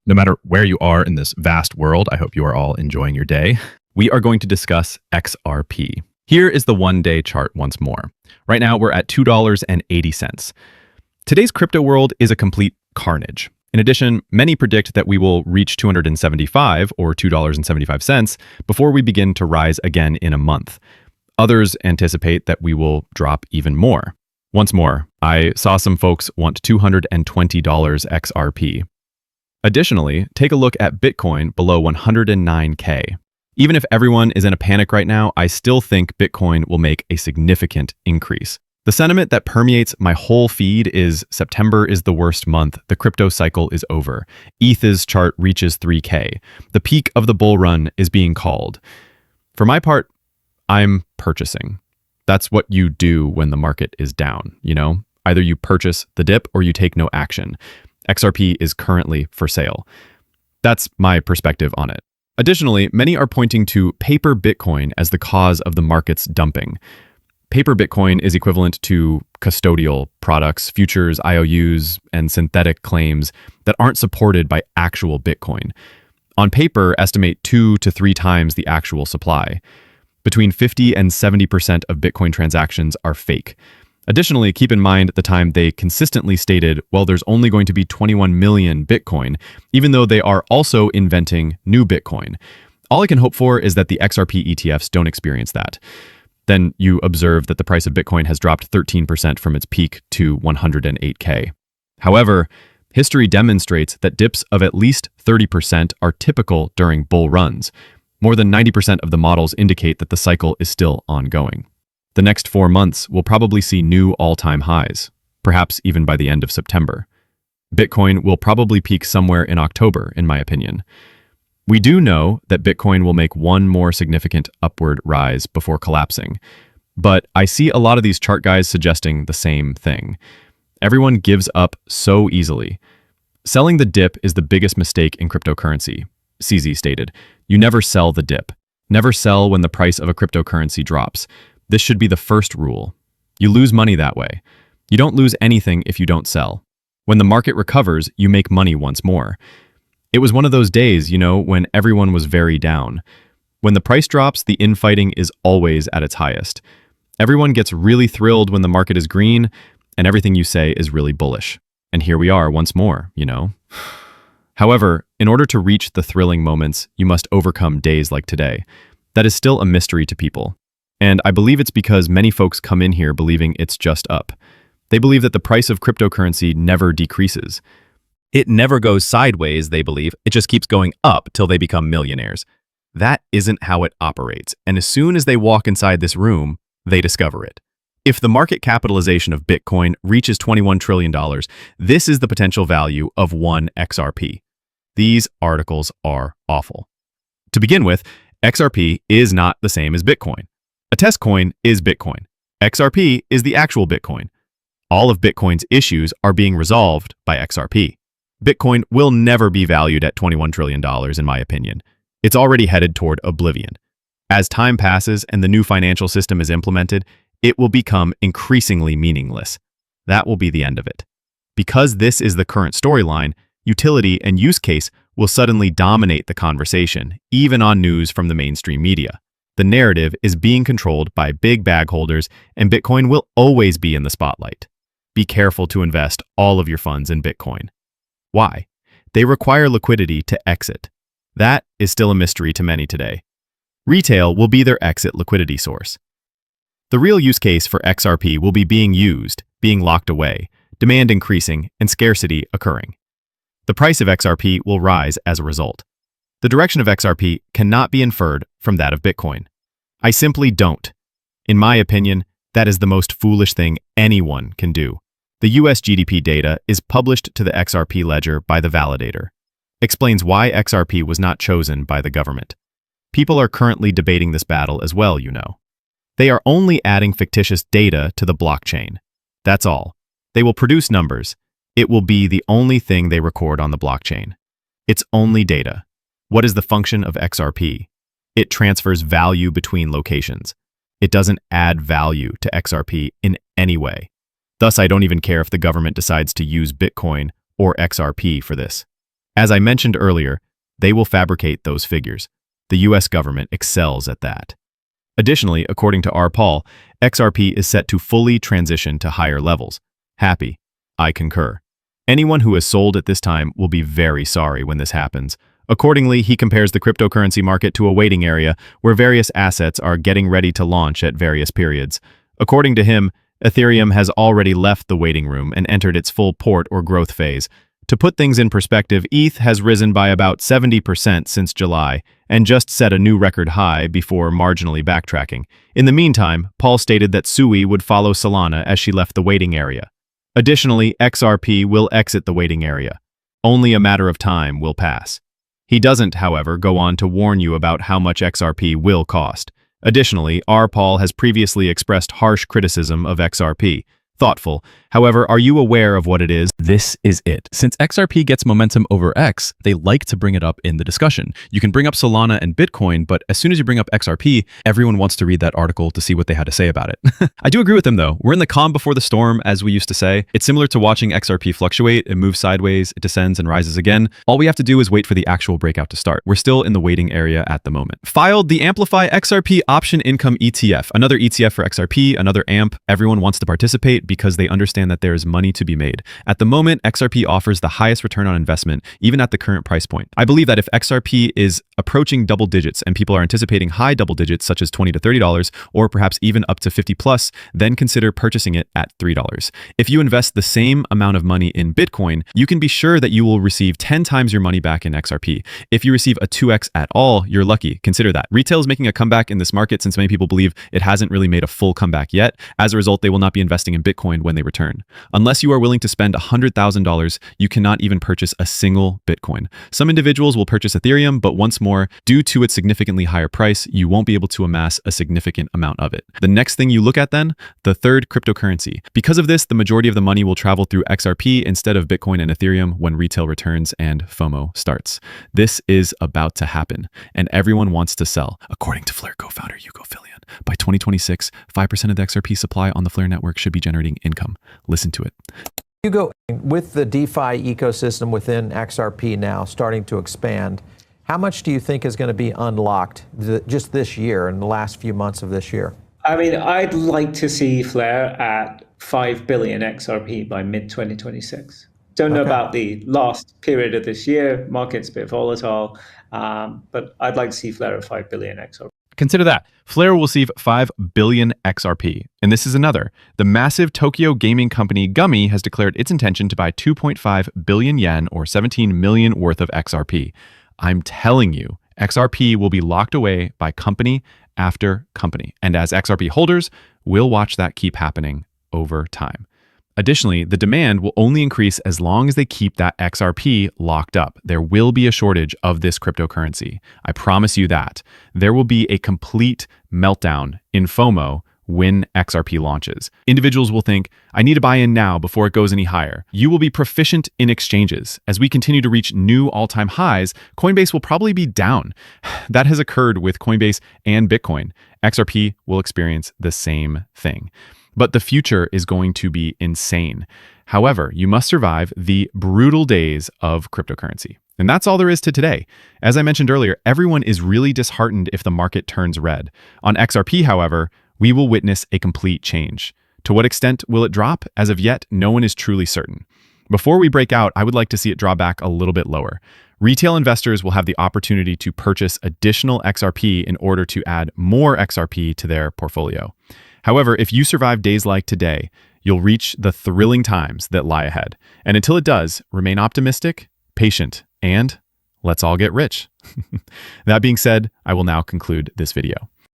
No matter where you are in this vast world, I hope you are all enjoying your day. We are going to discuss XRP. Here is the one-day chart once more. Right now, we're at $2.80. Today's crypto world is a complete carnage. In addition, many predict that we will reach $275 or $2.75 before we begin to rise again in a month. Others anticipate that we will drop even more. Once more, I saw some folks want $220 XRP. Additionally, take a look at Bitcoin below 109K. Even if everyone is in a panic right now, I still think Bitcoin will make a significant increase. The sentiment that permeates my whole feed is September is the worst month, the crypto cycle is over. ETH's chart reaches 3K. The peak of the bull run is being called. For my part, I'm purchasing. That's what you do when the market is down, you know? Either you purchase the dip or you take no action. XRP is currently for sale. That's my perspective on it. Additionally, many are pointing to paper Bitcoin as the cause of the market's dumping. Paper Bitcoin is equivalent to custodial products, futures, IOUs, and synthetic claims that aren't supported by actual Bitcoin. On paper, estimate 2 to 3 times the actual supply. Between 50 and 70% of Bitcoin transactions are fake. Additionally, keep in mind at the time they consistently stated, well, there's only going to be 21 million Bitcoin, even though they are also inventing new Bitcoin. All I can hope for is that the XRP ETFs don't experience that. Then you observe that the price of Bitcoin has dropped 13% from its peak to 108K. However, history demonstrates that dips of at least 30% are typical during bull runs. More than 90% of the models indicate that the cycle is still ongoing. The next 4 months will probably see new all-time highs, perhaps even by the end of September. Bitcoin will probably peak somewhere in October, in my opinion. We do know that Bitcoin will make one more significant upward rise before collapsing, but I see a lot of these chart guys suggesting the same thing. Everyone gives up so easily. Selling the dip is the biggest mistake in cryptocurrency, CZ stated. You never sell the dip. Never sell when the price of a cryptocurrency drops. This should be the first rule. You lose money that way. You don't lose anything if you don't sell. When the market recovers, you make money once more. It was one of those days, you know, when everyone was very down. When the price drops, the infighting is always at its highest. Everyone gets really thrilled when the market is green, and everything you say is really bullish. And here we are once more, you know? However, in order to reach the thrilling moments, you must overcome days like today. That is still a mystery to people. And I believe it's because many folks come in here believing it's just up. They believe that the price of cryptocurrency never decreases. It never goes sideways, they believe. It just keeps going up till they become millionaires. That isn't how it operates. And as soon as they walk inside this room, they discover it. If the market capitalization of Bitcoin reaches $21 trillion, this is the potential value of 1 XRP. These articles are awful. To begin with, XRP is not the same as Bitcoin. A test coin is Bitcoin. XRP is the actual Bitcoin. All of Bitcoin's issues are being resolved by XRP. Bitcoin will never be valued at $21 trillion, in my opinion. It's already headed toward oblivion. As time passes and the new financial system is implemented, it will become increasingly meaningless. That will be the end of it. Because this is the current storyline, utility and use case will suddenly dominate the conversation, even on news from the mainstream media. The narrative is being controlled by big bag holders, and Bitcoin will always be in the spotlight. Be careful to invest all of your funds in Bitcoin. Why? They require liquidity to exit. That is still a mystery to many today. Retail will be their exit liquidity source. The real use case for XRP will be being used, being locked away, demand increasing, and scarcity occurring. The price of XRP will rise as a result. The direction of XRP cannot be inferred from that of Bitcoin. I simply don't. In my opinion, that is the most foolish thing anyone can do. The US GDP data is published to the XRP ledger by the validator. Explains why XRP was not chosen by the government. People are currently debating this battle as well, you know. They are only adding fictitious data to the blockchain. That's all. They will produce numbers. It will be the only thing they record on the blockchain. It's only data. What is the function of XRP? It transfers value between locations. It doesn't add value to XRP in any way. Thus, I don't even care if the government decides to use Bitcoin or XRP for this. As I mentioned earlier, they will fabricate those figures. The US government excels at that. Additionally, according to Raoul Pal, XRP is set to fully transition to higher levels. Happy. I concur. Anyone who has sold at this time will be very sorry when this happens. Accordingly, he compares the cryptocurrency market to a waiting area where various assets are getting ready to launch at various periods. According to him, Ethereum has already left the waiting room and entered its full port or growth phase. To put things in perspective, ETH has risen by about 70% since July and just set a new record high before marginally backtracking. In the meantime, Paul stated that Sui would follow Solana as she left the waiting area. Additionally, XRP will exit the waiting area. Only a matter of time will pass. He doesn't, however, go on to warn you about how much XRP will cost. Additionally, Raoul Pal has previously expressed harsh criticism of XRP. Thoughtful. However, are you aware of what it is? This is it. Since XRP gets momentum over X, they like to bring it up in the discussion. You can bring up Solana and Bitcoin, but as soon as you bring up XRP, everyone wants to read that article to see what they had to say about it. I do agree with them though. We're in the calm before the storm, as we used to say. It's similar to watching XRP fluctuate. It moves sideways, it descends and rises again. All we have to do is wait for the actual breakout to start. We're still in the waiting area at the moment. Filed the Amplify XRP Option Income ETF, another ETF for XRP, another AMP. Everyone wants to participate because they understand that there is money to be made. At the moment, XRP offers the highest return on investment, even at the current price point. I believe that if XRP is approaching double digits and people are anticipating high double digits, such as $20 to $30, or perhaps even up to 50 plus, then consider purchasing it at $3. If you invest the same amount of money in Bitcoin, you can be sure that you will receive 10 times your money back in XRP. If you receive a 2x at all, you're lucky. Consider that. Retail is making a comeback in this market since many people believe it hasn't really made a full comeback yet. As a result, they will not be investing in Bitcoin when they return. Unless you are willing to spend $100,000, you cannot even purchase a single Bitcoin. Some individuals will purchase Ethereum, but once more, due to its significantly higher price, you won't be able to amass a significant amount of it. The next thing you look at then, the third cryptocurrency. Because of this, the majority of the money will travel through XRP instead of Bitcoin and Ethereum when retail returns and FOMO starts. This is about to happen, and everyone wants to sell. According to Flare co-founder Hugo Fillion, by 2026, 5% of the XRP supply on the Flare network should be generating income. Listen to it. Hugo, with the DeFi ecosystem within XRP now starting to expand, how much do you think is going to be unlocked just this year, in the last few months of this year? I mean, I'd like to see Flare at 5 billion XRP by mid-2026. Don't know about the last period of this year. Market's a bit volatile, but I'd like to see Flare at 5 billion XRP. Consider that. Flare will receive 5 billion XRP. And this is another. The massive Tokyo gaming company Gummy has declared its intention to buy 2.5 billion yen or 17 million worth of XRP. I'm telling you, XRP will be locked away by company after company. And as XRP holders, we'll watch that keep happening over time. Additionally, the demand will only increase as long as they keep that XRP locked up. There will be a shortage of this cryptocurrency. I promise you that. There will be a complete meltdown in FOMO when XRP launches. Individuals will think, I need to buy in now before it goes any higher. You will be proficient in exchanges. As we continue to reach new all-time highs, Coinbase will probably be down. That has occurred with Coinbase and Bitcoin. XRP will experience the same thing. But the future is going to be insane. However, you must survive the brutal days of cryptocurrency. And that's all there is to today. As I mentioned earlier, everyone is really disheartened if the market turns red. On XRP, however, we will witness a complete change. To what extent will it drop? As of yet, no one is truly certain. Before we break out, I would like to see it draw back a little bit lower. Retail investors will have the opportunity to purchase additional XRP in order to add more XRP to their portfolio. However, if you survive days like today, you'll reach the thrilling times that lie ahead. And until it does, remain optimistic, patient, and let's all get rich. That being said, I will now conclude this video.